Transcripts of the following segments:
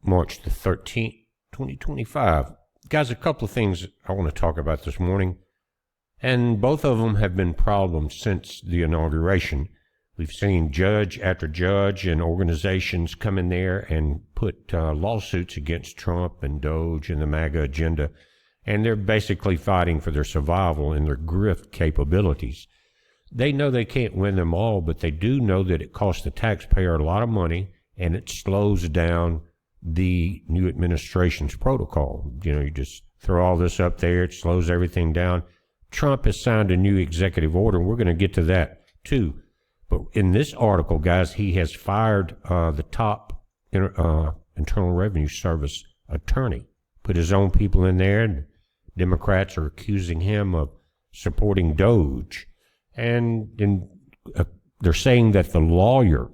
March the 13th, 2025. Guys, a couple of things I want to talk about this morning, and both of them have been problems since the inauguration. We've seen judge after judge and organizations come in there and put lawsuits against Trump and DOGE and the MAGA agenda, and they're basically fighting for their survival and their grift capabilities. They know they can't win them all, but they do know that it costs the taxpayer a lot of money, and it slows down the new administration's protocol. You know, you just throw all this up there, it slows everything down. Trump has signed a new executive order, and we're going to get to that too. But in this article, guys, he has fired the top Internal Revenue Service attorney, put his own people in there, and Democrats are accusing him of supporting DOGE. And they're saying that the lawyer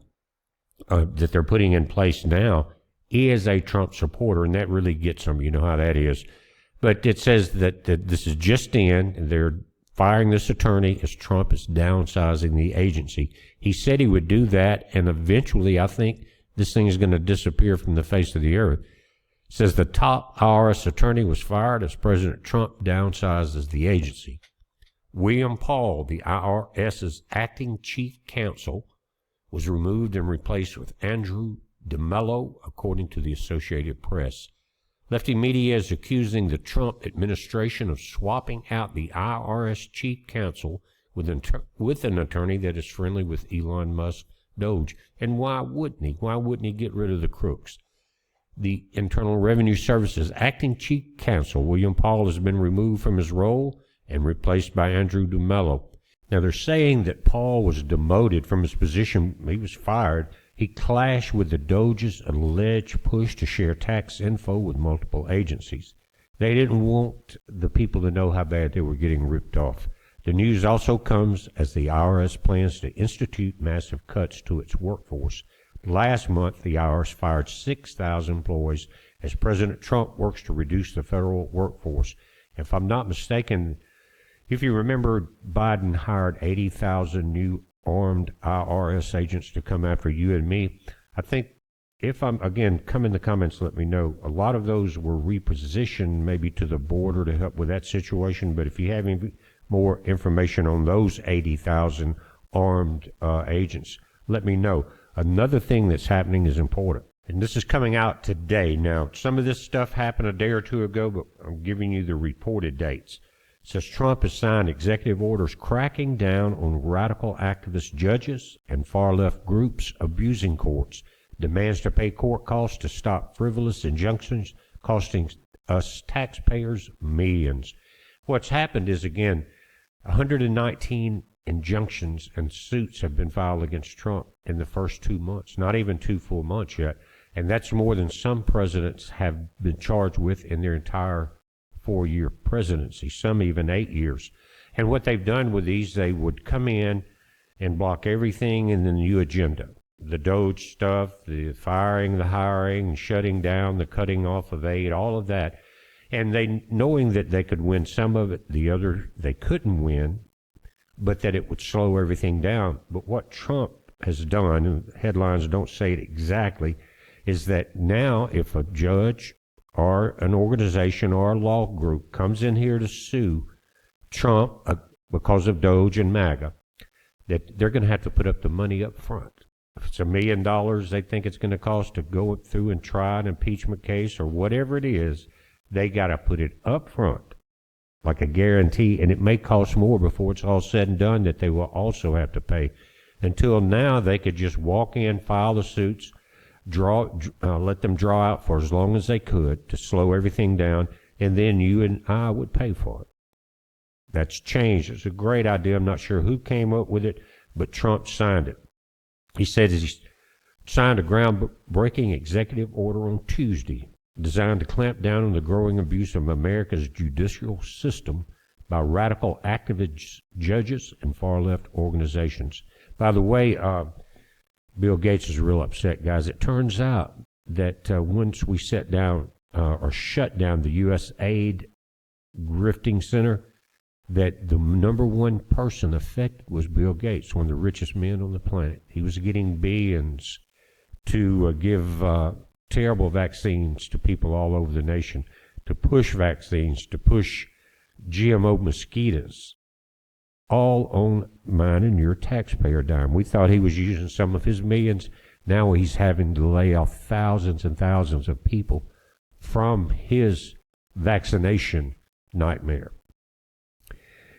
that they're putting in place now is a Trump supporter, and that really gets them. You know how that is. But it says that this is just in, and they're firing this attorney as Trump is downsizing the agency. He said he would do that, and eventually I think this thing is going to disappear from the face of the earth. It says the top IRS attorney was fired as President Trump downsizes the agency. William Paul, the IRS's acting chief counsel, was removed and replaced with Andrew DeMello, according to the Associated Press. Lefty media is accusing the Trump administration of swapping out the IRS chief counsel with an attorney that is friendly with Elon Musk, DOGE. And why wouldn't he? Why wouldn't he get rid of the crooks? The Internal Revenue Service's acting chief counsel, William Paul, has been removed from his role and replaced by Andrew DeMello. Now, they're saying that Paul was demoted from his position. He was fired. He clashed with the DOGE's alleged push to share tax info with multiple agencies. They didn't want the people to know how bad they were getting ripped off. The news also comes as the IRS plans to institute massive cuts to its workforce. Last month, the IRS fired 6,000 employees as President Trump works to reduce the federal workforce. If I'm not mistaken, if you remember, Biden hired 80,000 new armed IRS agents to come after you and me. I think, if I'm, again, come in the comments, let me know. A lot of those were repositioned maybe to the border to help with that situation, but if you have any more information on those 80,000 armed agents, let me know. Another thing that's happening is important, and this is coming out today. Now, some of this stuff happened a day or two ago, but I'm giving you the reported dates. It says Trump has signed executive orders cracking down on radical activist judges and far-left groups abusing courts, demands to pay court costs to stop frivolous injunctions costing us taxpayers millions. What's happened is, again, 119 injunctions and suits have been filed against Trump in the first 2 months, not even 2 full months yet, and that's more than some presidents have been charged with in their entire 4-year presidency, some even 8 years. And what they've done with these, they would come in and block everything in the new agenda. The DOGE stuff, the firing, the hiring, shutting down, the cutting off of aid, all of that. And they, knowing that they could win some of it, the other they couldn't win, but that it would slow everything down. But what Trump has done, and headlines don't say it exactly, is that now if a judge or an organization or a law group comes in here to sue Trump because of DOGE and MAGA, that they're going to have to put up the money up front. If it's $1 million they think it's going to cost to go through and try an impeachment case or whatever it is, they got to put it up front like a guarantee, and it may cost more before it's all said and done that they will also have to pay. Until now, they could just walk in, file the suits, let them draw out for as long as they could to slow everything down, and then you and I would pay for it. That's changed. It's a great idea. I'm not sure who came up with it, but Trump signed it. He said he signed a groundbreaking executive order on Tuesday designed to clamp down on the growing abuse of America's judicial system by radical activist judges and far-left organizations. By the way, Bill Gates is real upset, guys. It turns out that once we set down or shut down the U.S. Aid Grifting Center, that the number one person affected was Bill Gates, one of the richest men on the planet. He was getting billions to give terrible vaccines to people all over the nation, to push vaccines, to push GMO mosquitoes, all on mine and your taxpayer dime. We thought he was using some of his millions. Now he's having to lay off thousands and thousands of people from his vaccination nightmare.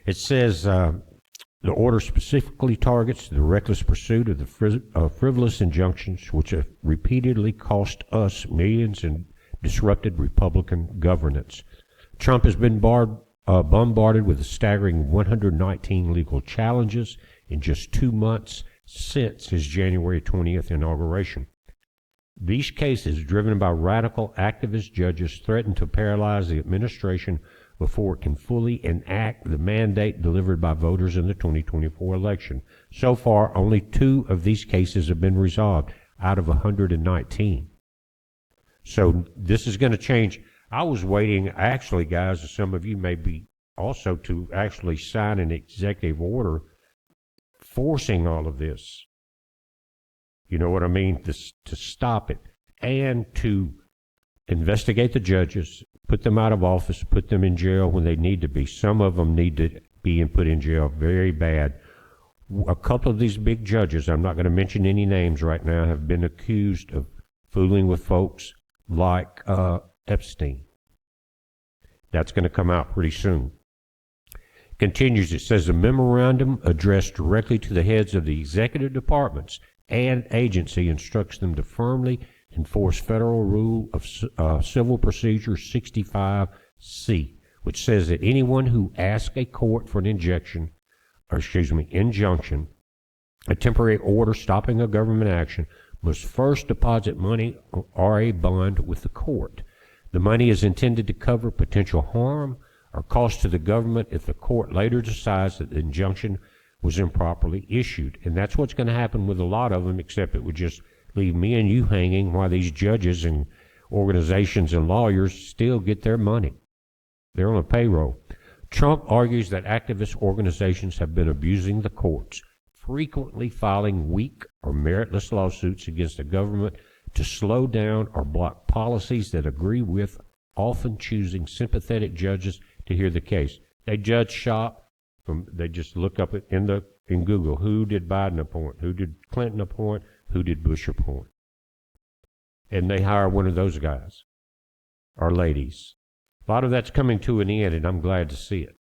It says the order specifically targets the reckless pursuit of the frivolous injunctions which have repeatedly cost us millions and disrupted Republican governance. Trump has been bombarded with a staggering 119 legal challenges in just 2 months since his January 20th inauguration. These cases, driven by radical activist judges, threaten to paralyze the administration before it can fully enact the mandate delivered by voters in the 2024 election. So far, only 2 of these cases have been resolved out of 119. So this is going to change. I was waiting, actually, guys, some of you may be also to actually sign an executive order forcing all of this. You know what I mean? To stop it and to investigate the judges, put them out of office, put them in jail when they need to be. Some of them need to be put in jail very bad. A couple of these big judges, I'm not going to mention any names right now, have been accused of fooling with folks like Epstein. That's going to come out pretty soon. Continues, it says, a memorandum addressed directly to the heads of the executive departments and agency instructs them to firmly enforce Federal Rule of Civil Procedure 65C, which says that anyone who asks a court for an injunction, a temporary order stopping a government action, must first deposit money or a bond with the court. The money is intended to cover potential harm or cost to the government if the court later decides that the injunction was improperly issued. And that's what's going to happen with a lot of them, except it would just leave me and you hanging while these judges and organizations and lawyers still get their money. They're on a payroll. Trump argues that activist organizations have been abusing the courts, frequently filing weak or meritless lawsuits against the government to slow down or block policies that agree with, often choosing sympathetic judges to hear the case. They judge shop. They just look up in Google, who did Biden appoint, who did Clinton appoint, who did Bush appoint. And they hire one of those guys or ladies. A lot of that's coming to an end, and I'm glad to see it.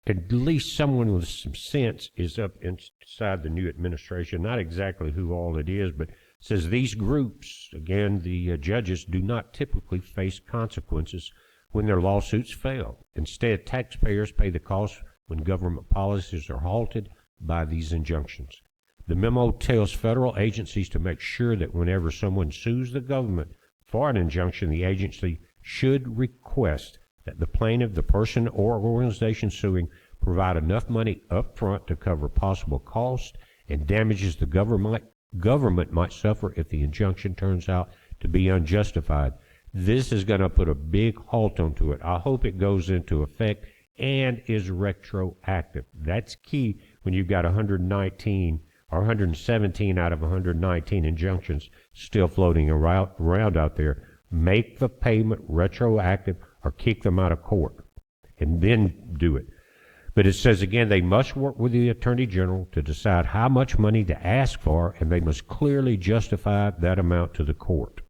At least someone with some sense is up inside the new administration, not exactly who all it is, but says these groups, again, the judges, do not typically face consequences when their lawsuits fail. Instead, taxpayers pay the cost when government policies are halted by these injunctions. The memo tells federal agencies to make sure that whenever someone sues the government for an injunction, the agency should request that the plaintiff, the person or organization suing, provide enough money up front to cover possible costs and damages the government might suffer if the injunction turns out to be unjustified. This is going to put a big halt onto it. I hope it goes into effect and is retroactive. That's key when you've got 119 or 117 out of 119 injunctions still floating around out there. Make the payment retroactive or kick them out of court and then do it. But it says, again, they must work with the Attorney General to decide how much money to ask for, and they must clearly justify that amount to the court.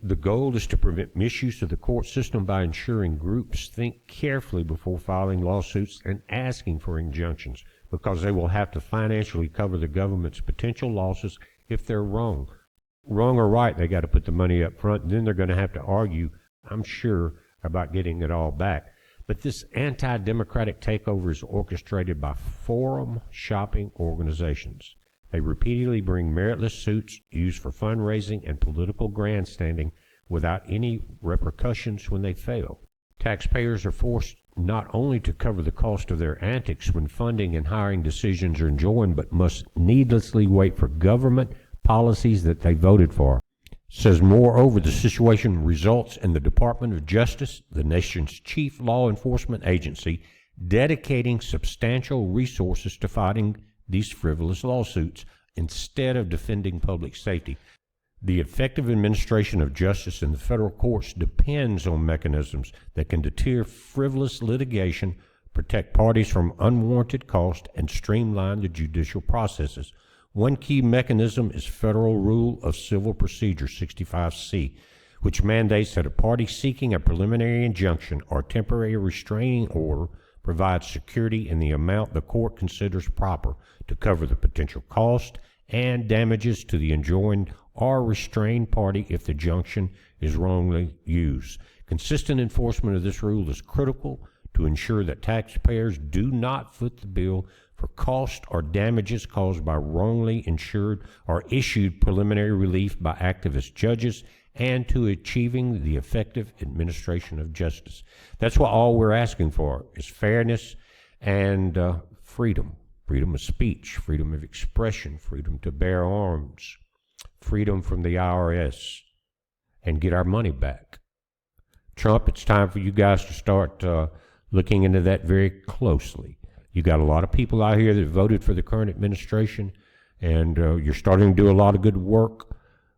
The goal is to prevent misuse of the court system by ensuring groups think carefully before filing lawsuits and asking for injunctions, because they will have to financially cover the government's potential losses if they're wrong. Wrong or right, they got to put the money up front, and then they're going to have to argue, I'm sure, about getting it all back. But this anti-democratic takeover is orchestrated by forum shopping organizations. They repeatedly bring meritless suits used for fundraising and political grandstanding without any repercussions when they fail. Taxpayers are forced not only to cover the cost of their antics when funding and hiring decisions are enjoined, but must needlessly wait for government policies that they voted for. Says, moreover, the situation results in the Department of Justice, the nation's chief law enforcement agency, dedicating substantial resources to fighting these frivolous lawsuits instead of defending public safety. The effective administration of justice in the federal courts depends on mechanisms that can deter frivolous litigation, protect parties from unwarranted cost, and streamline the judicial processes. One key mechanism is Federal Rule of Civil Procedure 65C, which mandates that a party seeking a preliminary injunction or temporary restraining order provides security in the amount the court considers proper to cover the potential cost and damages to the enjoined or restrained party if the injunction is wrongly used. Consistent enforcement of this rule is critical to ensure that taxpayers do not foot the bill for cost or damages caused by wrongly insured or issued preliminary relief by activist judges, and to achieving the effective administration of justice. That's what all we're asking for is fairness and freedom. Freedom of speech, freedom of expression, freedom to bear arms, freedom from the IRS, and get our money back. Trump, it's time for you guys to start looking into that very closely. You got a lot of people out here that voted for the current administration, and you're starting to do a lot of good work,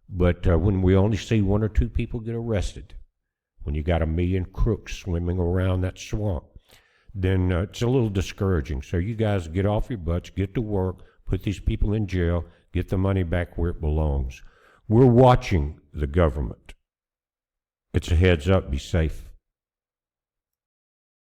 but when we only see 1 or 2 people get arrested, when you got 1 million crooks swimming around that swamp, then it's a little discouraging. So you guys get off your butts, get to work, put these people in jail, get the money back where it belongs. We're watching the government. It's a heads up, be safe.